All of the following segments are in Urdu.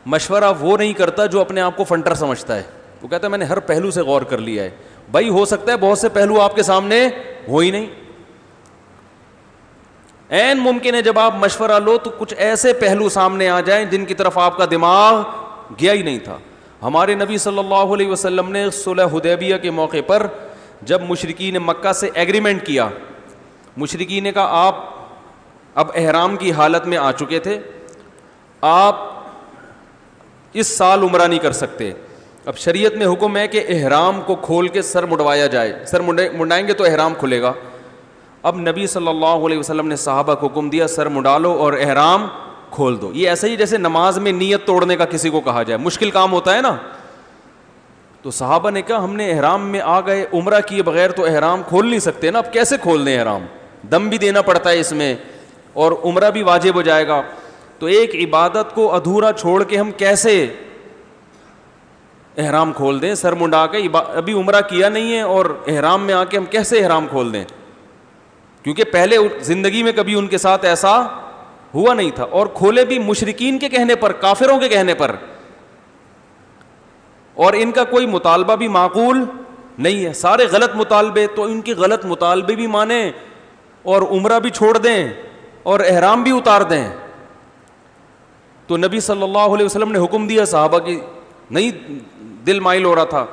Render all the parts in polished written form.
مشورہ وہ نہیں کرتا جو اپنے آپ کو فنٹر سمجھتا ہے. وہ کہتا ہے میں نے ہر پہلو سے غور کر لیا ہے. بھائی ہو سکتا ہے بہت سے پہلو آپ کے سامنے ہو ہی نہیں. عین ممکن ہے جب آپ مشورہ لو تو کچھ ایسے پہلو سامنے آ جائیں جن کی طرف آپ کا دماغ گیا ہی نہیں تھا. ہمارے نبی صلی اللہ علیہ وسلم نے صلح حدیبیہ کے موقع پر جب مشرکین مکہ سے ایگریمنٹ کیا, مشرکین نے کہا آپ اب احرام کی حالت میں آ چکے تھے, آپ اس سال عمرہ نہیں کر سکتے. اب شریعت میں حکم ہے کہ احرام کو کھول کے سر مڈوایا جائے, سر منڈائیں گے تو احرام کھلے گا. اب نبی صلی اللہ علیہ وسلم نے صحابہ کو حکم دیا سر منڈالو اور احرام کھول دو. یہ ایسا ہی جیسے نماز میں نیت توڑنے کا کسی کو کہا جائے, مشکل کام ہوتا ہے نا. تو صحابہ نے کہا ہم نے احرام میں آ گئے, عمرہ کیے بغیر تو احرام کھول نہیں سکتے نا, اب کیسے کھول دیں احرام, دم بھی دینا پڑتا ہے اس میں اور عمرہ بھی واجب ہو جائے گا. تو ایک عبادت کو ادھورا چھوڑ کے ہم کیسے احرام کھول دیں, سر منڈا کے, ابھی عمرہ کیا نہیں ہے اور احرام میں آ کے ہم کیسے احرام کھول دیں, کیونکہ پہلے زندگی میں کبھی ان کے ساتھ ایسا ہوا نہیں تھا. اور کھولے بھی مشرکین کے کہنے پر, کافروں کے کہنے پر, اور ان کا کوئی مطالبہ بھی معقول نہیں ہے, سارے غلط مطالبے. تو ان کے غلط مطالبے بھی مانیں اور عمرہ بھی چھوڑ دیں اور احرام بھی اتار دیں. تو نبی صلی اللہ علیہ وسلم نے حکم دیا, صحابہ کی نہیں دل مائل ہو رہا تھا,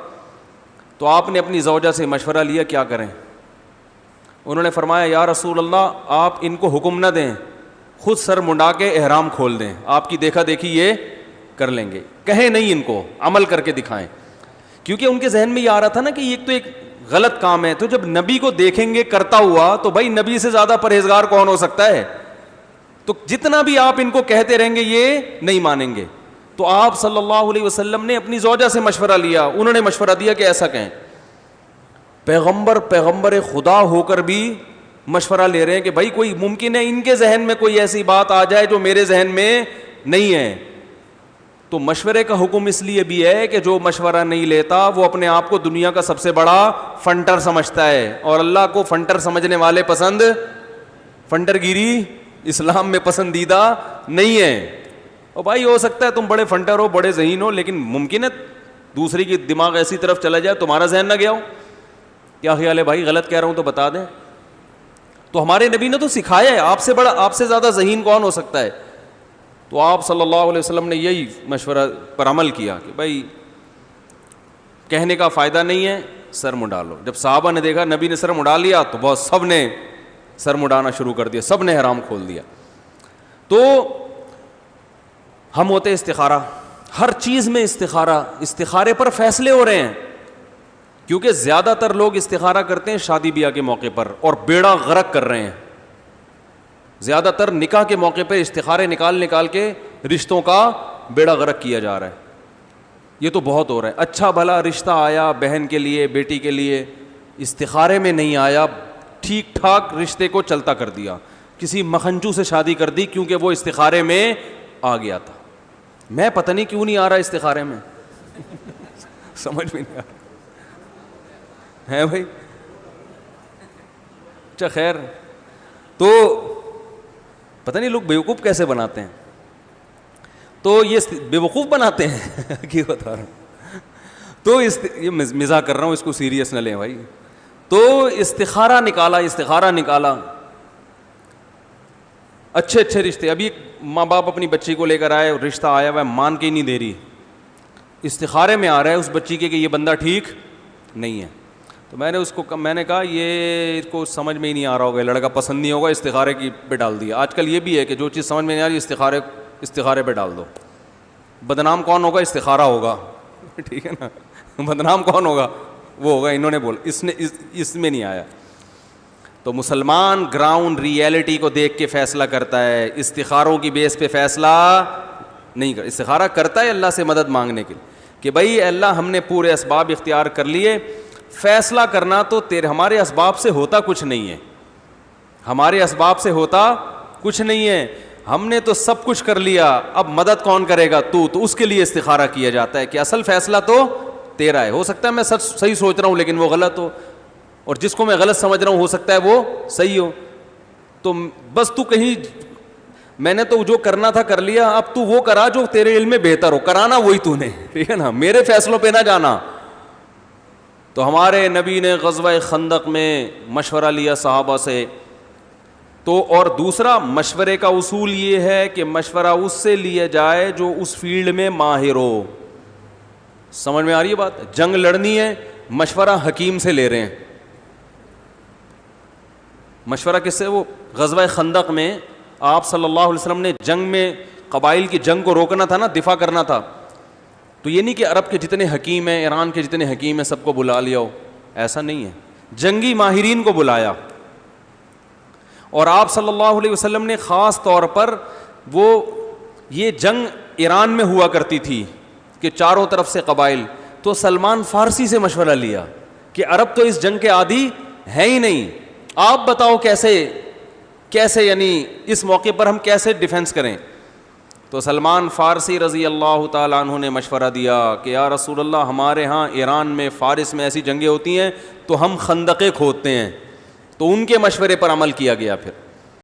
تو آپ نے اپنی زوجہ سے مشورہ لیا کیا کریں. انہوں نے فرمایا یا رسول اللہ آپ ان کو حکم نہ دیں, خود سر منڈا کے احرام کھول دیں, آپ کی دیکھا دیکھی یہ کر لیں گے. کہیں نہیں ان کو, عمل کر کے دکھائیں, کیونکہ ان کے ذہن میں یہ آ رہا تھا نا کہ ایک تو ایک غلط کام ہے, تو جب نبی کو دیکھیں گے کرتا ہوا تو بھائی نبی سے زیادہ پرہیزگار کون ہو سکتا ہے. تو جتنا بھی آپ ان کو کہتے رہیں گے یہ نہیں مانیں گے. تو آپ صلی اللہ علیہ وسلم نے اپنی زوجہ سے مشورہ لیا, انہوں نے مشورہ دیا کہ ایسا کہیں. پیغمبر خدا ہو کر بھی مشورہ لے رہے ہیں کہ بھائی کوئی ممکن ہے ان کے ذہن میں کوئی ایسی بات آ جائے جو میرے ذہن میں نہیں ہے. تو مشورے کا حکم اس لیے بھی ہے کہ جو مشورہ نہیں لیتا وہ اپنے آپ کو دنیا کا سب سے بڑا فنٹر سمجھتا ہے, اور اللہ کو فنٹر سمجھنے والے پسند, فنٹر گیری اسلام میں پسندیدہ نہیں ہے. اور بھائی ہو سکتا ہے تم بڑے فنٹر ہو, بڑے ذہین ہو, لیکن ممکن ہے دوسری کی دماغ ایسی طرف چلا جائے تمہارا ذہن نہ گیا ہو. کیا خیال ہے بھائی, غلط کہہ رہا ہوں تو بتا دیں. تو ہمارے نبی نے تو سکھایا ہے, آپ سے بڑا, آپ سے زیادہ ذہین کون ہو سکتا ہے. تو آپ صلی اللہ علیہ وسلم نے یہی مشورہ پر عمل کیا کہ بھائی کہنے کا فائدہ نہیں ہے, سر منڈا لو. جب صحابہ نے دیکھا نبی نے سر منڈا لیا تو بہت سب نے سر منڈانا شروع کر دیا, سب نے احرام کھول دیا. تو ہم ہوتے استخارہ, ہر چیز میں استخارہ, استخارے پر فیصلے ہو رہے ہیں, کیونکہ زیادہ تر لوگ استخارہ کرتے ہیں شادی بیاہ کے موقع پر اور بیڑا غرق کر رہے ہیں. زیادہ تر نکاح کے موقع پہ استخارے نکال کے رشتوں کا بیڑا غرق کیا جا رہا ہے. یہ تو بہت ہو رہا ہے. اچھا بھلا رشتہ آیا بہن کے لیے, بیٹی کے لیے, استخارے میں نہیں آیا, ٹھیک ٹھاک رشتے کو چلتا کر دیا, کسی مکھنچو سے شادی کر دی کیونکہ وہ استخارے میں آ گیا تھا. میں پتہ نہیں کیوں نہیں آ رہا استخارے میں سمجھ میں نہیں آ رہا ہے بھائی. اچھا خیر, تو پتہ نہیں لوگ بیوقوف کیسے بناتے ہیں. تو یہ بیوقوف بناتے ہیں کہ بتا رہا ہوں, تو یہ مزاح کر رہا ہوں, اس کو سیریس نہ لیں بھائی. تو استخارہ نکالا, اچھے رشتے. ابھی ماں باپ اپنی بچی کو لے کر آئے, رشتہ آیا ہوا ہے, مان کے ہی نہیں دے رہی, استخارے میں آ رہا ہے اس بچی کے کہ یہ بندہ ٹھیک نہیں ہے. تو میں نے کہا یہ اس کو سمجھ میں ہی نہیں آ رہا ہوگا, لڑکا پسند نہیں ہوگا, استخارے کی پہ ڈال دیا. آج کل یہ بھی ہے کہ جو چیز سمجھ میں نہیں آ رہی استخارے پہ ڈال دو. بدنام کون ہوگا, استخارہ ہوگا, ٹھیک ہے نا. بدنام کون ہوگا, وہ ہوگا انہوں نے بولا, اس میں نہیں آیا. تو مسلمان گراؤنڈ ریئلٹی کو دیکھ کے فیصلہ کرتا ہے, استخاروں کی بیس پہ فیصلہ نہیں کرتا. استخارہ کرتا ہے اللہ سے مدد مانگنے کے لیے کہ بھائی اللہ ہم نے پورے اسباب اختیار کر لیے. فیصلہ کرنا تو ہمارے اسباب سے ہوتا کچھ نہیں ہے, ہمارے اسباب سے ہوتا کچھ نہیں ہے, ہم نے تو سب کچھ کر لیا, اب مدد کون کرے گا, تو اس کے لیے استخارہ کیا جاتا ہے کہ اصل فیصلہ تو تیرا ہے. ہو سکتا ہے میں صحیح سوچ رہا ہوں لیکن وہ غلط ہو, اور جس کو میں غلط سمجھ رہا ہوں ہو سکتا ہے وہ صحیح ہو. تو بس تو کہیں میں نے تو جو کرنا تھا کر لیا, اب تو وہ کرا جو تیرے علم میں بہتر ہو, کرانا وہی تو نے, ٹھیک ہے نا, میرے فیصلوں پہ نہ جانا. تو ہمارے نبی نے غزوہ خندق میں مشورہ لیا صحابہ سے. تو اور دوسرا مشورے کا اصول یہ ہے کہ مشورہ اس سے لیا جائے جو اس فیلڈ میں ماہر ہو. سمجھ میں آ رہی ہے بات؟ جنگ لڑنی ہے, مشورہ حکیم سے لے رہے ہیں. مشورہ کس سے؟ وہ غزوہ خندق میں آپ صلی اللہ علیہ وسلم نے جنگ میں قبائل کی جنگ کو روکنا تھا نا, دفاع کرنا تھا. تو یہ نہیں کہ عرب کے جتنے حکیم ہیں, ایران کے جتنے حکیم ہیں سب کو بلا لیا ہو, ایسا نہیں ہے. جنگی ماہرین کو بلایا. اور آپ صلی اللہ علیہ وسلم نے خاص طور پر وہ یہ جنگ ایران میں ہوا کرتی تھی کہ چاروں طرف سے قبائل, تو سلمان فارسی سے مشورہ لیا کہ عرب تو اس جنگ کے عادی ہے ہی نہیں, آپ بتاؤ کیسے یعنی اس موقع پر ہم کیسے ڈیفنس کریں. تو سلمان فارسی رضی اللہ تعالیٰ عنہ نے مشورہ دیا کہ یا رسول اللہ, ہمارے ہاں ایران میں فارس میں ایسی جنگیں ہوتی ہیں تو ہم خندقیں کھودتے ہیں. تو ان کے مشورے پر عمل کیا گیا. پھر